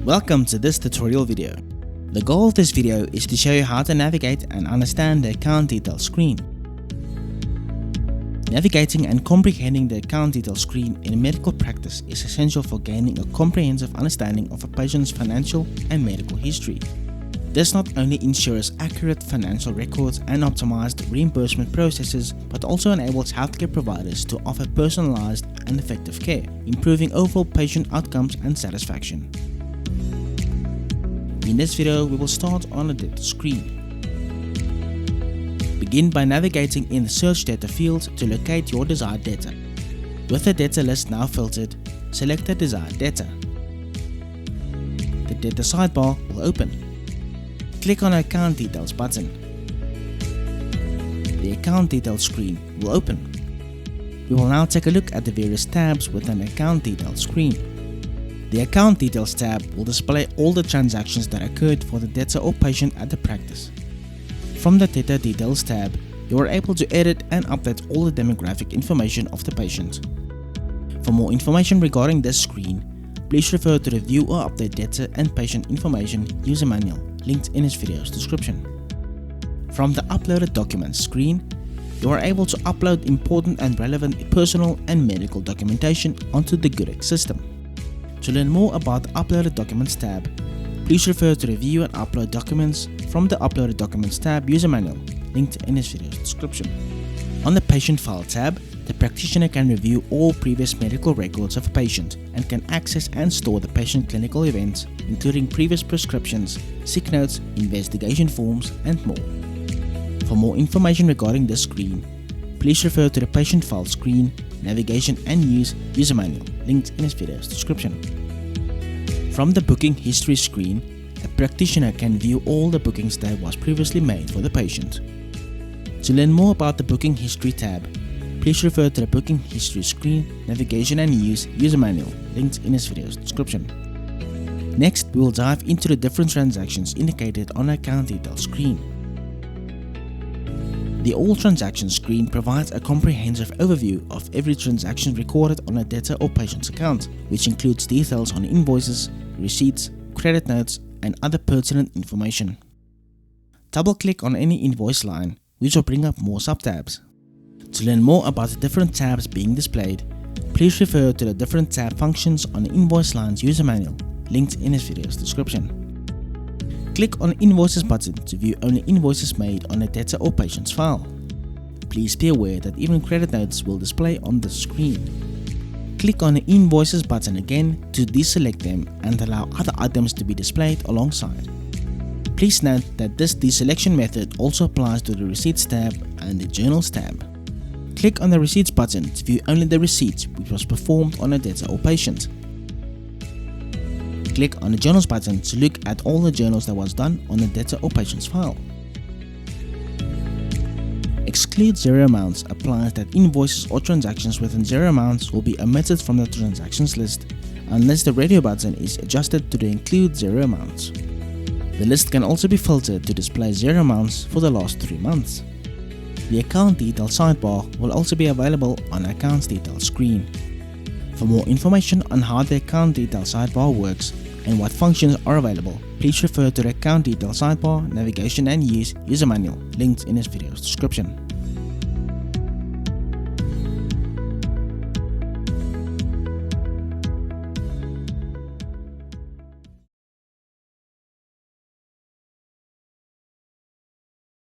Welcome to this tutorial video. The goal of this video is to show you how to navigate and understand the account details screen. Navigating and comprehending the account details screen in medical practice is essential for gaining a comprehensive understanding of a patient's financial and medical history. This not only ensures accurate financial records and optimized reimbursement processes, but also enables healthcare providers to offer personalized and effective care, improving overall patient outcomes and satisfaction. In this video, we will start on the debtor screen. Begin by navigating in the search data field to locate your desired debtor. With the debtor list now filtered, select the desired debtor. The debtor sidebar will open. Click on the account details button. The account details screen will open. We will now take a look at the various tabs within the account details screen. The account details tab will display all the transactions that occurred for the debtor or patient at the practice. From the debtor details tab, you are able to edit and update all the demographic information of the patient. For more information regarding this screen, please refer to the View or Update Debtor and Patient Information user manual linked in this video's description. From the Uploaded Documents screen, you are able to upload important and relevant personal and medical documentation onto the GoodX system. To learn more about the Uploaded Documents tab, please refer to the View and Upload Documents from the Uploaded Documents tab user manual linked in this video's description. On the Patient File tab, the practitioner can review all previous medical records of a patient and can access and store the patient clinical events, including previous prescriptions, sick notes, investigation forms, and more. For more information regarding this screen, please refer to the Patient File screen, Navigation and Use user manual linked in this video's description. From the Booking History screen, a practitioner can view all the bookings that was previously made for the patient. To learn more about the Booking History tab, please refer to the Booking History screen, Navigation and Use user manual linked in this video's description. Next, we will dive into the different transactions indicated on the account details screen. The All Transactions screen provides a comprehensive overview of every transaction recorded on a debtor or patient's account, which includes details on invoices, receipts, credit notes, and other pertinent information. Double-click on any invoice line, which will bring up more sub-tabs. To learn more about the different tabs being displayed, please refer to the different tab functions on the Invoice Lines user manual linked in this video's description. Click on the Invoices button to view only invoices made on a debtor or patient's file. Please be aware that even credit notes will display on the screen. Click on the Invoices button again to deselect them and allow other items to be displayed alongside. Please note that this deselection method also applies to the Receipts tab and the Journals tab. Click on the Receipts button to view only the receipt which was performed on a debtor or patient. Click on the Journals button to look at all the journals that was done on the debtor or patient's file. Exclude zero amounts applies that invoices or transactions within zero amounts will be omitted from the transactions list unless the radio button is adjusted to the include zero amounts. The list can also be filtered to display zero amounts for the last 3 months. The account details sidebar will also be available on the accounts details screen. For more information on how the account details sidebar works and what functions are available, please refer to the account details sidebar, Navigation and Use user manual linked in this video's description.